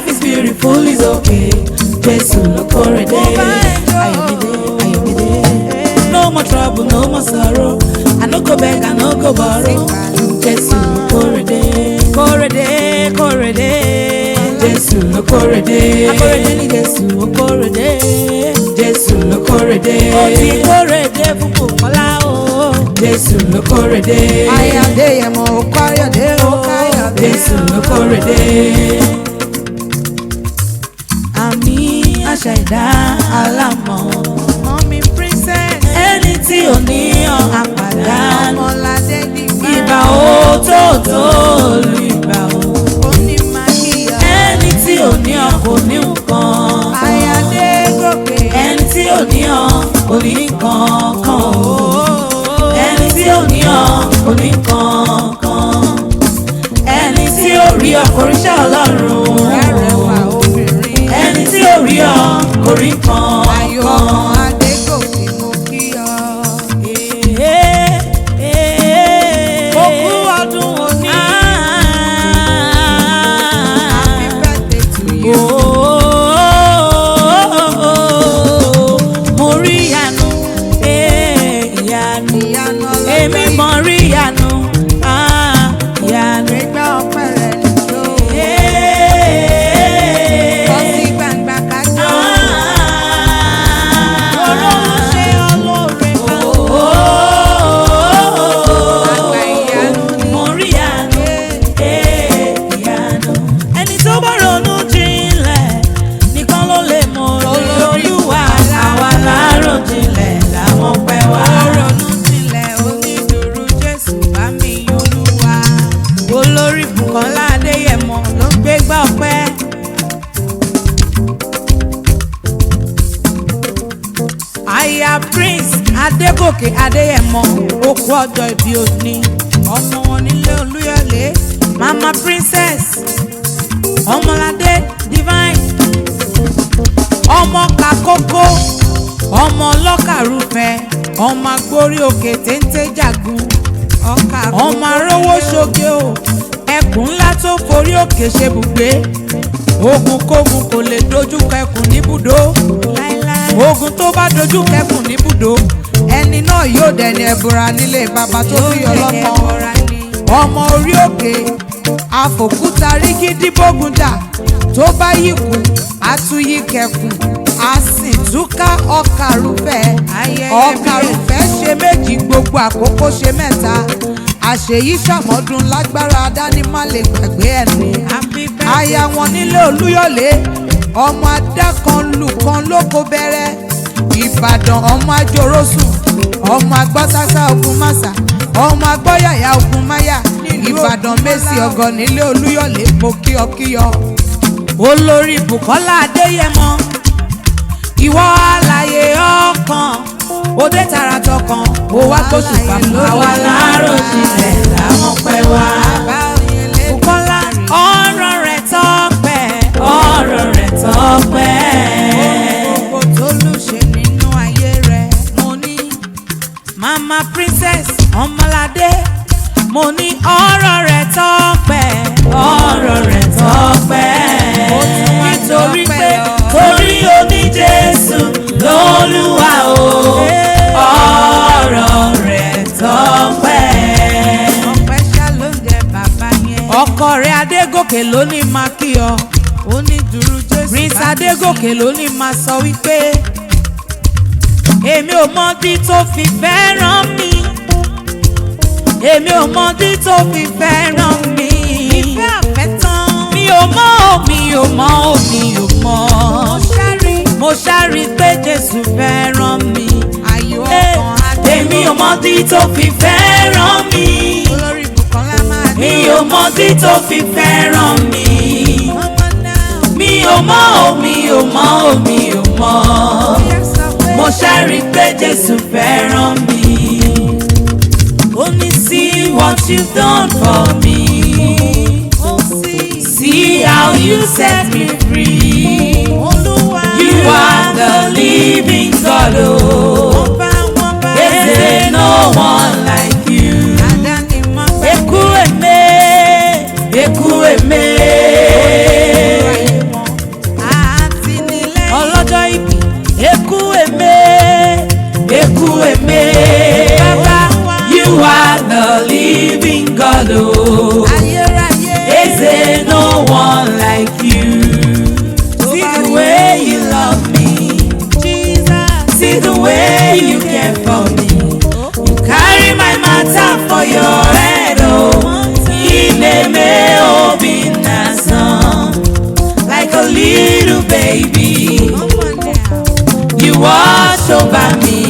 life is beautiful, it's okay. Jésù ló kórè dé. Ayọ̀mídé, Ayọ̀mídé. No more trouble, no more sorrow. I no go beg, I no go borrow. Jésù ló kórè dé. Kórè dé, kórè dé. Jésù ló kórè dé. Akórèdé ni Jésù, ó kórè dé. Jésù ló kórè dé. Ó ti kórè dé fún Bùkọ́lá o. Jésù ló kórè dé. Ayọ̀dé yẹn mo káyọ̀dé o káyọ̀dé. Jésù ló kórè dé. Àmì àṣà ìdá alámọ̀. Mọ́mí princess. Ẹni tí ò ní ọ̀ àpàdánù. Ọmọládé dìgbà. Ìbà ó tó tó lu ìbà ó. Ó ní máa kíyọ̀. Ẹni tí ò ní ọ̀ kò ní nǹkan. Ayọ̀dé gòkè. Ẹni tí ò ní ọ̀ kò ní nǹkan kan o. Ẹni tí ò ní ọ̀ kò ní nǹkan kan. Ẹni tí ò rí ọ̀ kò ríṣẹ́ Ọlọ́run. Ẹrẹ̀wà obìnrin. Ẹni tí ò rí ọ̀ kò rí nǹkan Ayọ̀ kan. Adé gòkè mo kíyọ̀. Ogún ọdún òní. Happy birthday to you. Mo rí ìyanu, ìyanu. Ìyanu ọlọ́jọ́ Èmi ìbí. mọ rí ìyanu, ìyanu. Gbégbá ọpẹ́ rẹ̀ nìjó. Bọ́ sí gbangba kájọ́. Ọlọ́run ṣe olóore kan. Àgbà ìyanu ni. Mo rí ìyanu, ìyanu. Ẹni tó bá ronú jinlẹ̀ nìkan ló lè mọ Olúwa. Àwa lárò jinlẹ̀ làwọn pẹ́ wá. Ronú jinlẹ̀ onídùúró Jésù bá mi Olúwa. Olórí Bùkọ́lá Adéyẹmọ ló ń gbégbá ọpẹ́. Aya Prince Adégòkè Adéyẹmọ ó kú ọjọ́ ìbí òní. Ọmọ wọn nílé Olúyọ̀lé. Mama Princess Ọmọládé Divine ọmọ Kakókó ọmọ ọlọ́kàrúfẹ́ ọmọ agbórí òkè téńté jàgùn Ọkà ọmọ arówó ṣoge o ẹkùn ńlá tó forí òkè ṣe bùgbé ogun kógun kò lè dojú kẹkùn níbùdó láíláí. ogun tó bá dojú kẹkùn níbùdó Ẹni náà yóò dẹni ẹ̀bùra nílé bàbá tó bí ọlọ́mọ. Ọmọ orí òkè àfòkúta rígídí bógun jà tó bá yíkù àtúnyí kẹkùn a sì túká ọkàrúfẹ́. Ọkàrúfẹ́ ṣe méjì gbogbo àkókò ṣe mẹ́ta. Àṣeyí ṣàmọ́dún lágbára dání má lè gbàgbé ẹni. Aya wọn nílé Olúyọ̀lé ọmọ adákanlùkan lóko bẹ̀rẹ̀. Ìbàdàn ọmọ ajórósùn ọmọ agbọ́sásá ogun másà ọmọ agbọ́yàyà ogun máyà. Ìbàdàn Mẹ́sì ọgọ́ nílé Olúyọ̀lé mo kíyọ. Olórí Bùkọ́lá Adéyẹmọ ìwọ alààyè ọkàn òde tààràtọ̀ kan ó wá gbóṣùpá àwa lárò jinlẹ̀ làwọn pẹ́ wá. Bùkọ́lá ọ̀rọ̀ rẹ̀ tọ́pẹ́ ọ̀rọ̀ rẹ̀ tọ́pẹ́. Gbogbo tó lù ṣe nínú ayé rẹ̀ mo ní. Mama Princess Ọmọládé mo ní ọ̀rọ̀ rẹ̀ tọ́pẹ́ ọ̀rọ̀ rẹ̀ tọ́pẹ́. Nítorí pé torí oní Jésù lólúwa o ọ̀rọ̀ rẹ̀ tọ́pẹ́. Ọpẹ́ ṣá ló ń jẹ bàbá yẹn. Ọkọ rẹ̀ Adégòkè ló ní máa kí ọ. Onídùúró Jésù Prince bá mi Adégòkè ló ní máa sọ wípé èmi ò mọdí tó fi fẹ́ràn mi. Èmi ò mọdí tó fi fẹ́ràn mi. Ìfẹ́ àfẹ́tán. Mi ò mọ̀ ò mi ò mọ̀ ò mi ò mọ̀. Mo ṣáàrí pé Jésù fẹ́ràn mi. Ayọ̀ ọkàn Adé. Èmi ò mọdí tó fi fẹ́ràn mi. Olórí Bùkọ́lá máa dé. Mi ò mọdí tó fi fẹ́ràn mi. Ọmọ náà. Mi ò mọ̀ ò mi ò mọ̀ ò mi ò mọ̀. Mo ṣáàrí pé Jésù fẹ́ràn mi. Ó ní see what you've done for me. See how you set me free. You are the living God. Oh, there's no one like you. Eku eme, little baby. You watch over me.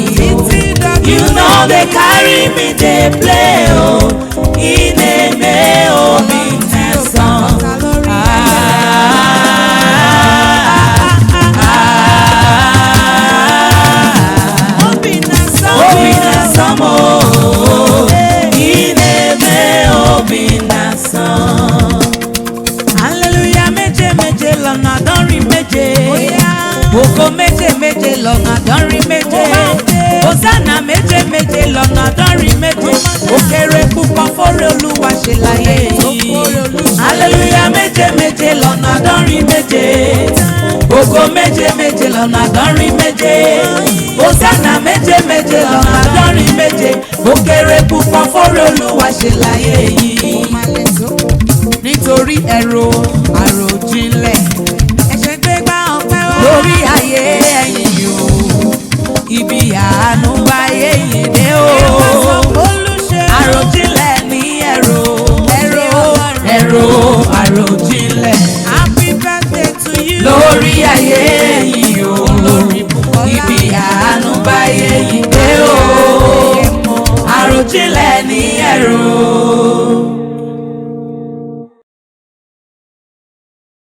You know they carry me, they play. Oh, in a may obi song. Hallelujah, méje méje lọ́nà àádọ́rin méje. Ògo méje méje lọ́nà àádọ́rin méje. Hosanna méje méje lọ́nà àádọ́rin méje. Ó kéré púpọ̀ fóore Olúwa ṣe láyé yìí. Hallelujah, méje méje lọ́nà àádọ́rin méje. Ògo méje méje lọ́nà àádọ́rin méje. Hosanna méje méje lọ́nà àádọ́rin méje. Ó kéré púpọ̀ fóore Olúwa ṣe láyé yìí. Nítorí ẹ̀rọ àròjinlẹ̀ Ẹ̀ṣẹ̀ gbé gbá ọpẹ́ wá. lórí ayé ẹ̀yìn o, ibi àánú báyé yìí dé o. Àròjinlẹ̀ ní ẹ̀rọ àròjinlẹ̀ Happy birthday to you. lórí ayé ẹ̀yìn o, ibi àánú báyé yìí dé o. Àròjinlẹ̀ ní ẹ̀rọ